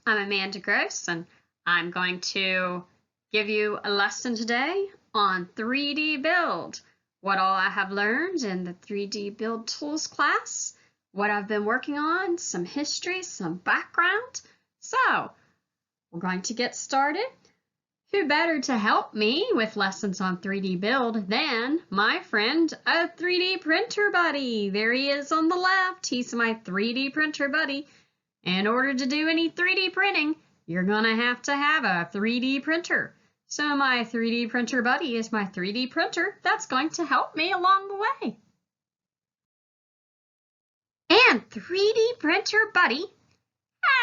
I'm Amanda Gross, and I'm going to give you a lesson today on 3D Build. What all I have learned in the 3D Build Tools class, what I've been working on, some history, some background. So, we're going to get started. Who better to help me with lessons on 3D Build than my friend, a 3D printer buddy. There he is on the left. He's my 3D printer buddy. In order to do any 3D printing, you're going to have a 3D printer. So my 3D printer buddy is my 3D printer that's going to help me along the way. And 3D printer buddy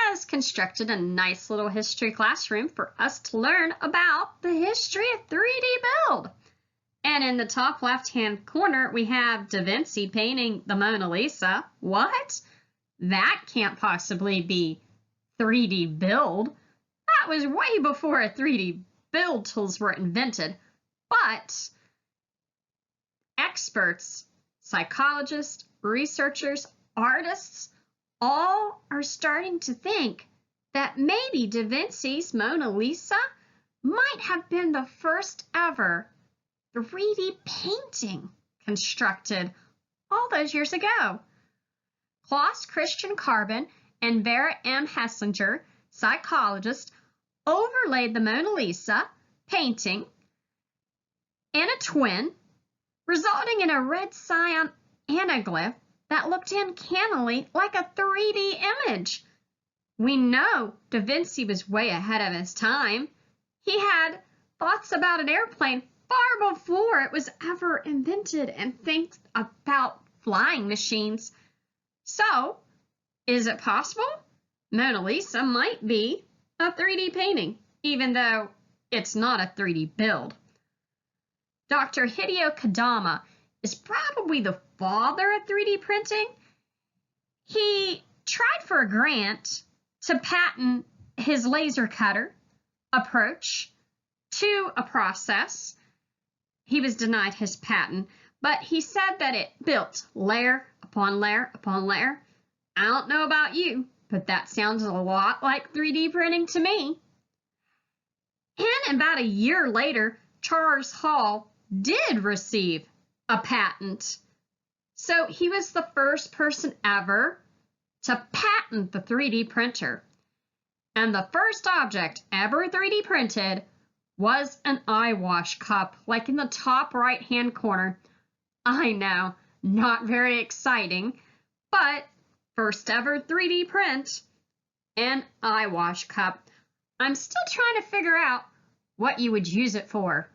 has constructed a nice little history classroom for us to learn about the history of 3D Build. And in the top left-hand corner, we have Da Vinci painting the Mona Lisa. What? That can't possibly be 3D Build. That was way before 3D Build tools were invented. But experts, psychologists, researchers, artists, all are starting to think that maybe Da Vinci's Mona Lisa might have been the first ever 3D painting constructed all those years ago. Klaus Christian Carbon and Vera M. Hessinger, psychologists, overlaid the Mona Lisa painting in a twin, resulting in a red cyan anaglyph that looked uncannily like a 3D image. We know Da Vinci was way ahead of his time. He had thoughts about an airplane far before it was ever invented and thinks about flying machines. So, is it possible? Mona Lisa might be a 3D painting, even though it's not a 3D build. Dr. Hideo Kodama is probably the father of 3D printing. He tried for a grant to patent his laser cutter approach to a process. He was denied his patent, but he said that it built layer upon layer upon layer. I don't know about you, but that sounds a lot like 3D printing to me. And about a year later, Charles Hall did receive a patent. So he was the first person ever to patent the 3D printer. And the first object ever 3D printed was an eye wash cup, like in the top right-hand corner. I know, not very exciting, but first ever 3D print, an eye wash cup. I'm still trying to figure out what you would use it for.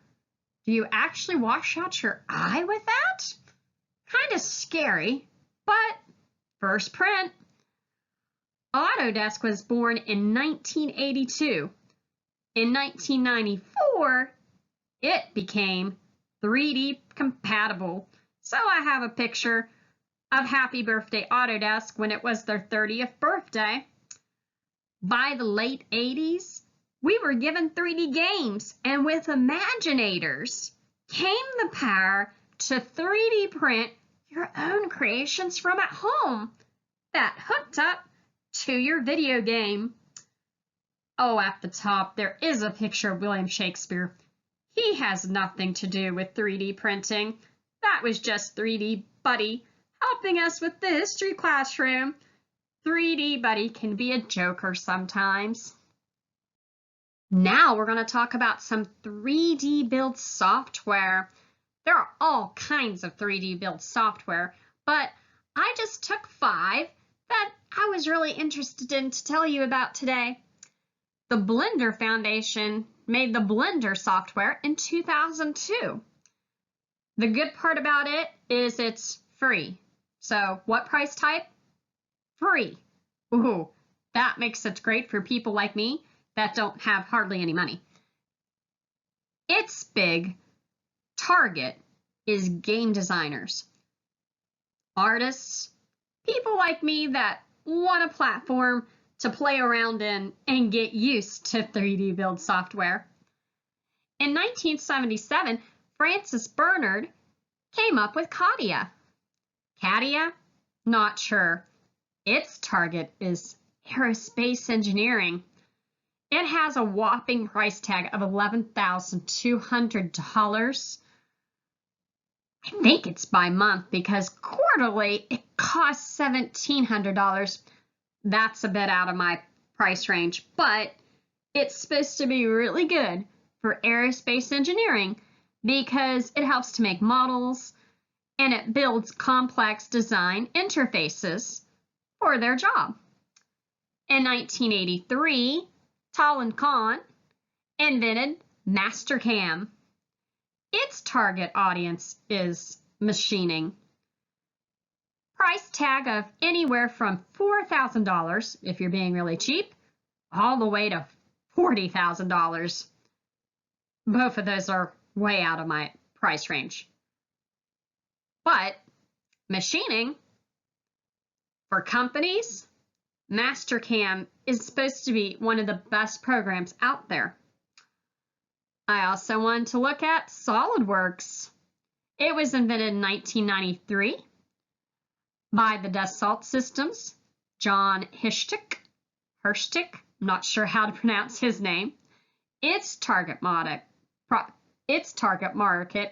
Do you actually wash out your eye with that? Kind of scary, but first print. Autodesk was born in 1982. In 1994, it became 3D compatible. So I have a picture of Happy Birthday Autodesk when it was their 30th birthday. By the late 80s, we were given 3D games, and with Imaginators came the power to 3D print your own creations from at home that hooked up to your video game. Oh, at the top, there is a picture of William Shakespeare. He has nothing to do with 3D printing. That was just 3D Buddy helping us with the history classroom. 3D Buddy can be a joker sometimes. Now we're going to talk about some 3D Build software. There are all kinds of 3D Build software, but I just took 5 that I was really interested in to tell you about today. The Blender Foundation made the Blender software in 2002. The good part about it is it's free. So what price type? Free. Ooh, that makes it great for people like me that don't have hardly any money. Its big target is game designers, artists, people like me that want a platform to play around in and get used to 3D Build software. In 1977, Francis Bernard came up with CATIA. CATIA? Not sure. Its target is aerospace engineering. It has a whopping price tag of $11,200. I think it's by month because quarterly it costs $1,700. That's a bit out of my price range, but it's supposed to be really good for aerospace engineering because it helps to make models and it builds complex design interfaces for their job. In 1983, Talon Khan invented Mastercam. Its target audience is machining. Price tag of anywhere from $4,000 if you're being really cheap, all the way to $40,000. Both of those are way out of my price range. But machining, for companies, Mastercam is supposed to be one of the best programs out there. I also wanted to look at SolidWorks. It was invented in 1993 by the Dassault Systems, John Hirschtick. I'm not sure how to pronounce his name. Its target market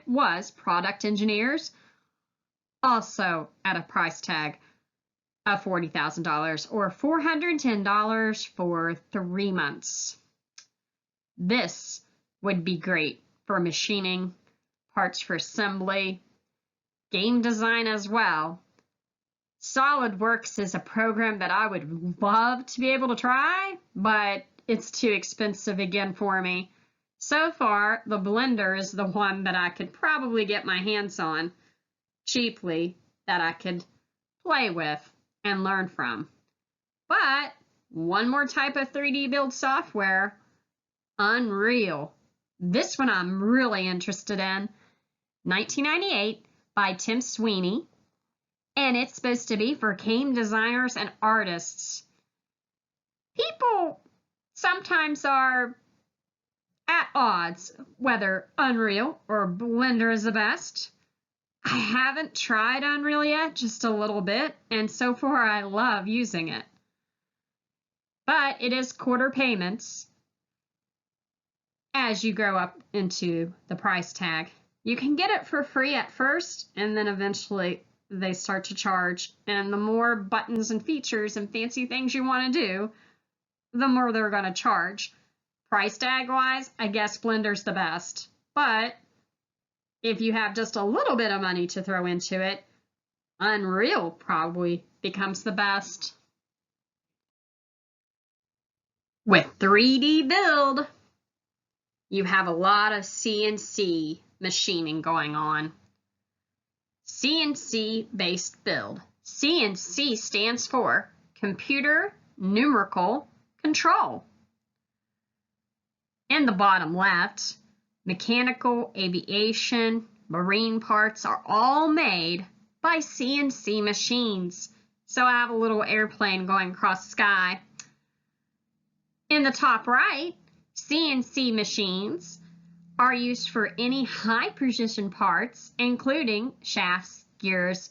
was product engineers, also at a price tag of $40,000 or $410 for 3 months. This would be great for machining, parts for assembly, game design as well. SolidWorks is a program that I would love to be able to try, but it's too expensive again for me. So far, the Blender is the one that I could probably get my hands on cheaply that I could play with and learn from. But one more type of 3D build software, Unreal. This one I'm really interested in. 1998 by Tim Sweeney, and it's supposed to be for game designers and artists. People sometimes are at odds whether Unreal or Blender is the best. I haven't tried Unreal yet, just a little bit, and so far I love using it. But it is quarter payments as you grow up into the price tag. You can get it for free at first, and then eventually they start to charge. And the more buttons and features and fancy things you want to do, the more they're going to charge. Price tag wise, I guess Blender's the best. But if you have just a little bit of money to throw into it, Unreal probably becomes the best. With 3D Build, you have a lot of CNC machining going on. CNC-based build. CNC stands for Computer Numerical Control. In the bottom left, mechanical, aviation, marine parts are all made by CNC machines. So I have a little airplane going across the sky. In the top right, CNC machines are used for any high precision parts, including shafts, gears,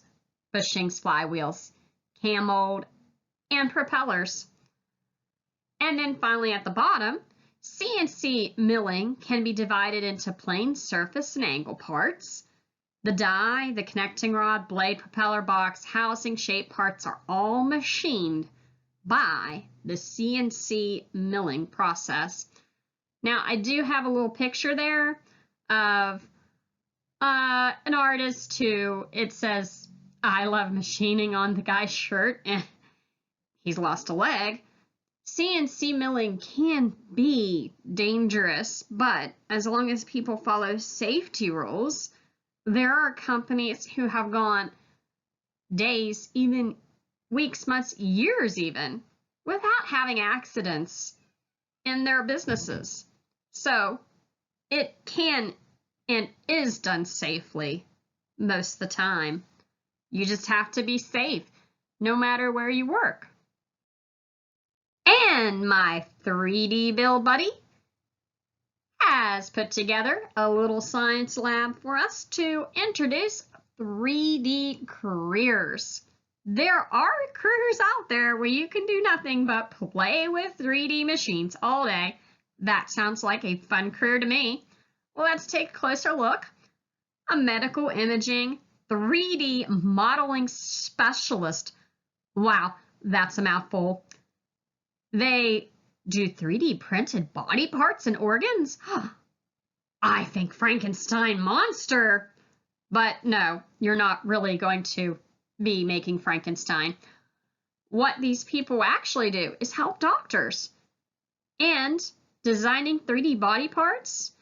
bushings, flywheels, cam mold, and propellers. And then finally at the bottom, CNC milling can be divided into plane, surface, and angle parts. The die, the connecting rod, blade, propeller box, housing, shape parts are all machined by the CNC milling process. Now, I do have a little picture there of an artist who, it says, I love machining on the guy's shirt, and he's lost a leg. CNC milling can be dangerous, but as long as people follow safety rules, there are companies who have gone days, even weeks, months, years even, without having accidents in their businesses. So it can and is done safely most of the time. You just have to be safe no matter where you work. And my 3D Build buddy has put together a little science lab for us to introduce 3D careers. There are careers out there where you can do nothing but play with 3D machines all day. That sounds like a fun career to me. Well, let's take a closer look. A medical imaging 3D modeling specialist. Wow, that's a mouthful. They do 3D printed body parts and organs? I think Frankenstein monster. But no, you're not really going to be making Frankenstein. What these people actually do is help doctors and designing 3D body parts.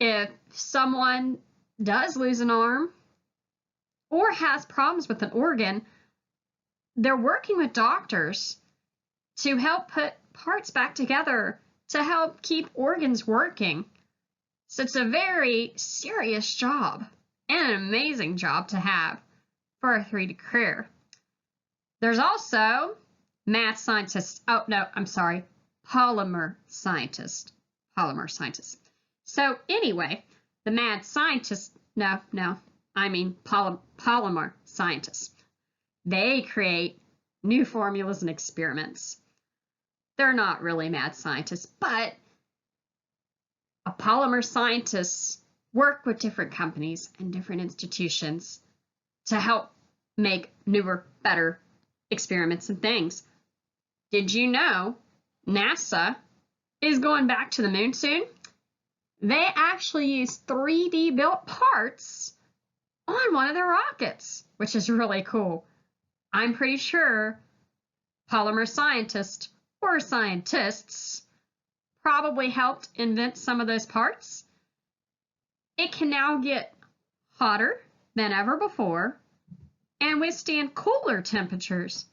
If someone does lose an arm or has problems with an organ, they're working with doctors to help put parts back together to help keep organs working. So it's a very serious job and an amazing job to have for a 3D career. There's also math scientists. Oh, no, I'm sorry. Polymer scientist. So anyway, the mad scientists, I mean polymer scientists. They create new formulas and experiments. They're not really mad scientists, but a polymer scientists work with different companies and different institutions to help make newer, better experiments and things. Did you know NASA is going back to the moon soon? They actually use 3D built parts on one of their rockets, which is really cool. I'm pretty sure polymer scientists or scientists probably helped invent some of those parts. It can now get hotter than ever before and withstand cooler temperatures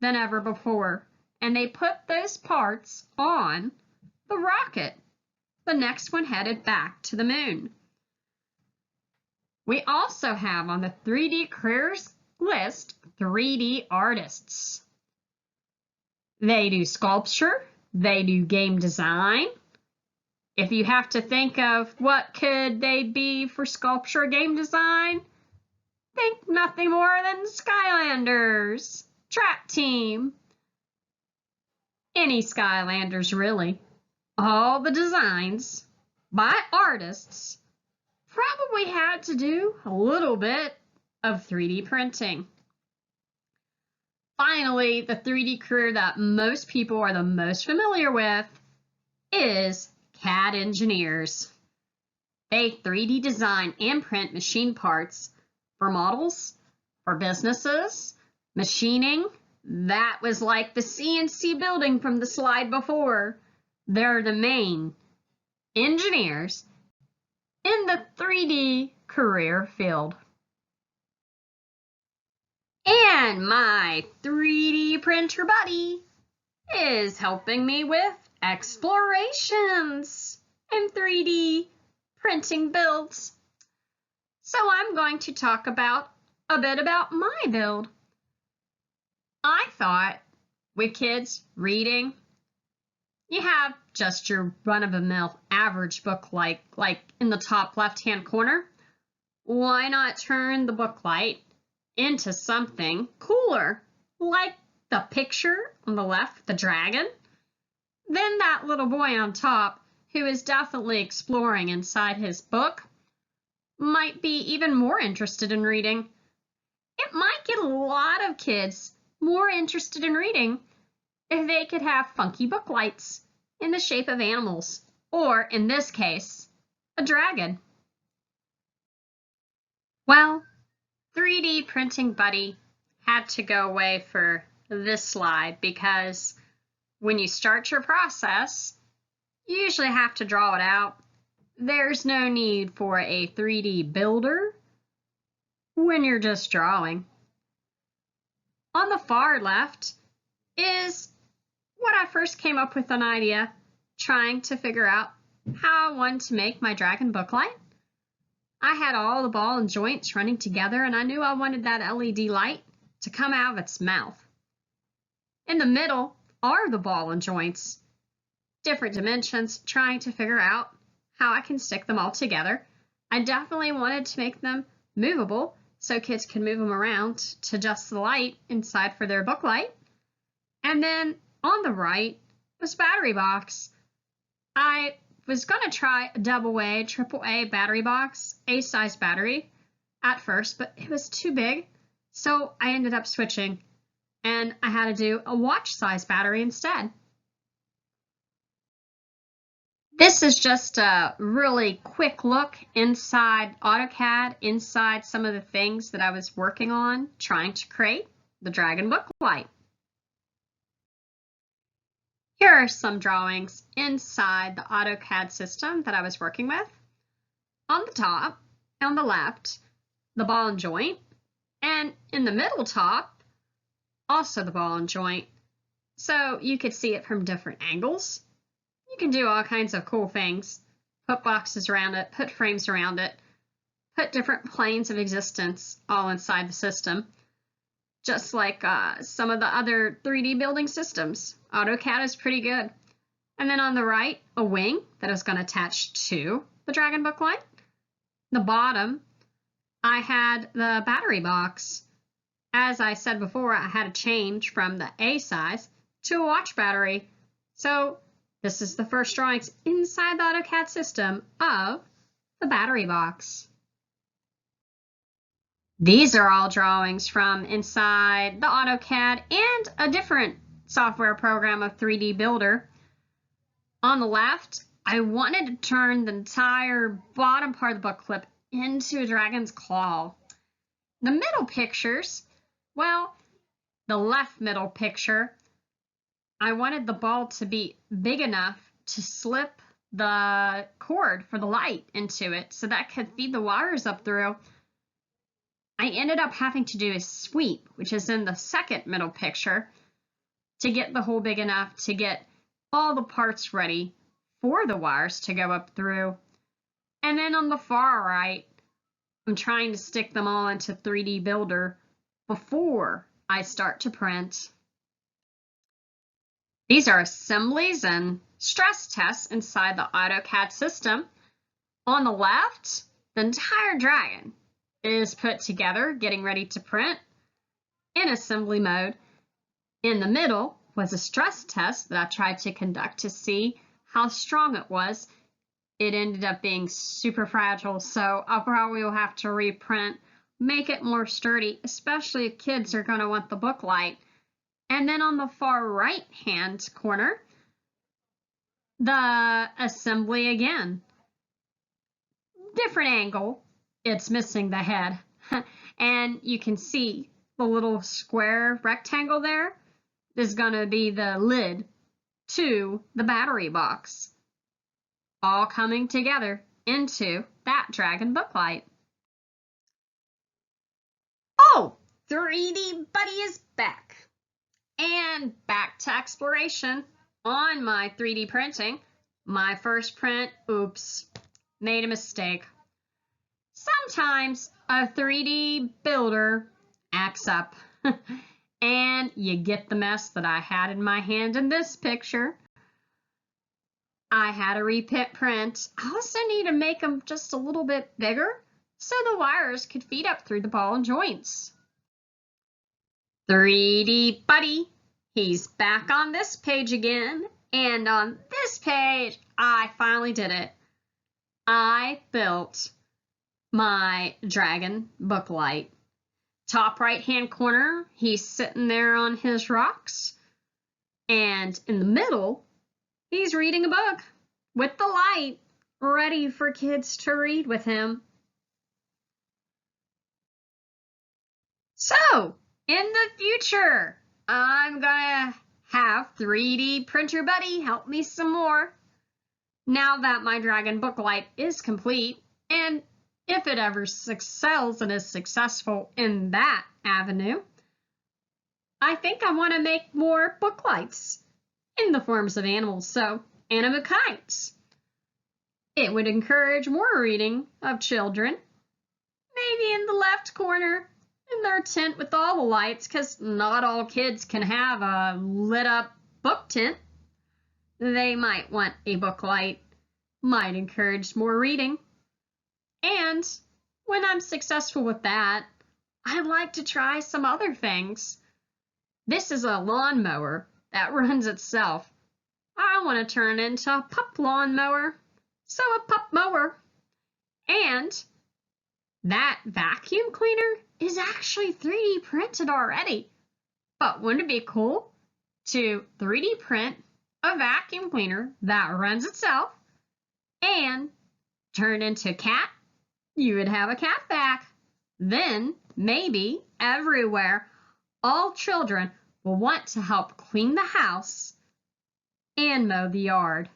than ever before. And they put those parts on the rocket, the next one headed back to the moon. We also have on the 3D careers list 3D artists. They do sculpture, they do game design. If you have to think of what could they be for sculpture or game design, think nothing more than Skylanders, Trap Team, any Skylanders really. All the designs by artists probably had to do a little bit of 3D printing. Finally, the 3D career that most people are the most familiar with is CAD engineers. They 3D design and print machine parts for models, for businesses, machining. That was like the CNC building from the slide before. They're the main engineers in the 3D career field. And my 3D printer buddy is helping me with explorations and 3D printing builds. So I'm going to talk about a bit about my build. I thought with kids reading, you have just your run-of-the-mill average book like in the top left-hand corner. Why not turn the book light into something cooler, like the picture on the left, the dragon? Then that little boy on top, who is definitely exploring inside his book, might be even more interested in reading. It might get a lot of kids more interested in reading if they could have funky book lights in the shape of animals, or in this case, a dragon. Well, 3D printing buddy had to go away for this slide because when you start your process, you usually have to draw it out. There's no need for a 3D builder when you're just drawing. On the far left is what I first came up with an idea, trying to figure out how I wanted to make my dragon book light. I had all the ball and joints running together, and I knew I wanted that LED light to come out of its mouth. In the middle are the ball and joints, different dimensions, trying to figure out how I can stick them all together. I definitely wanted to make them movable so kids could move them around to adjust the light inside for their book light. And then on the right was battery box. I was going to try a AA, AAA battery box, A-size battery at first, but it was too big, so I ended up switching, and I had to do a watch-size battery instead. This is just a really quick look inside AutoCAD, inside some of the things that I was working on trying to create the Dragon Book Light. Here are some drawings inside the AutoCAD system that I was working with. On the top, on the left, the ball and joint, and in the middle top, also the ball and joint. So you could see it from different angles. You can do all kinds of cool things. Put boxes around it, put frames around it, put different planes of existence all inside the system, just like some of the other 3D building systems. AutoCAD is pretty good. And then on the right, a wing that is going to attach to the Dragon Book Light. The bottom, I had the battery box. As I said before, I had to change from the A size to a watch battery. So this is the first drawings inside the AutoCAD system of the battery box. These are all drawings from inside the AutoCAD and a different software program of 3D Builder. On the left, I wanted to turn the entire bottom part of the book clip into a dragon's claw. The middle pictures, well, the left middle picture, I wanted the ball to be big enough to slip the cord for the light into it so that could feed the wires up through. I ended up having to do a sweep, which is in the second middle picture, to get the hole big enough to get all the parts ready for the wires to go up through. And then on the far right, I'm trying to stick them all into 3D Builder before I start to print. These are assemblies and stress tests inside the AutoCAD system. On the left, the entire dragon is put together, getting ready to print in assembly mode. In the middle was a stress test that I tried to conduct to see how strong it was. It ended up being super fragile, so I probably will have to reprint, make it more sturdy, especially if kids are going to want the book light. And then on the far right-hand corner, the assembly again. Different angle. It's missing the head. And you can see the little square rectangle there is going to be the lid to the battery box. All coming together into that Dragon Book Light. Oh, 3D Buddy is back. And back to exploration on my 3D printing. My first print, oops, made a mistake. Sometimes a 3D builder acts up and you get the mess that I had in my hand in this picture. I had a reprint. I also need to make them just a little bit bigger so the wires could feed up through the ball and joints. 3D Buddy, he's back on this page again, and on this page, I finally did it. I built my Dragon Book Light. Top right-hand corner, he's sitting there on his rocks, and in the middle, he's reading a book with the light, ready for kids to read with him. So, in the future, I'm gonna have 3D Printer Buddy help me some more. Now that my Dragon Book Light is complete, and if it ever excels and is successful in that avenue, I think I want to make more book lights in the forms of animals, so animal kites. It would encourage more reading of children, maybe in the left corner in their tent with all the lights, because not all kids can have a lit up book tent. They might want a book light, might encourage more reading. And when I'm successful with that, I'd like to try some other things. This is a lawnmower that runs itself. I want to turn into a pup lawnmower. So a pup mower. And that vacuum cleaner is actually 3D printed already. But wouldn't it be cool to 3D print a vacuum cleaner that runs itself and turn into a cat? You would have a cat vac. Then maybe everywhere all children will want to help clean the house and mow the yard.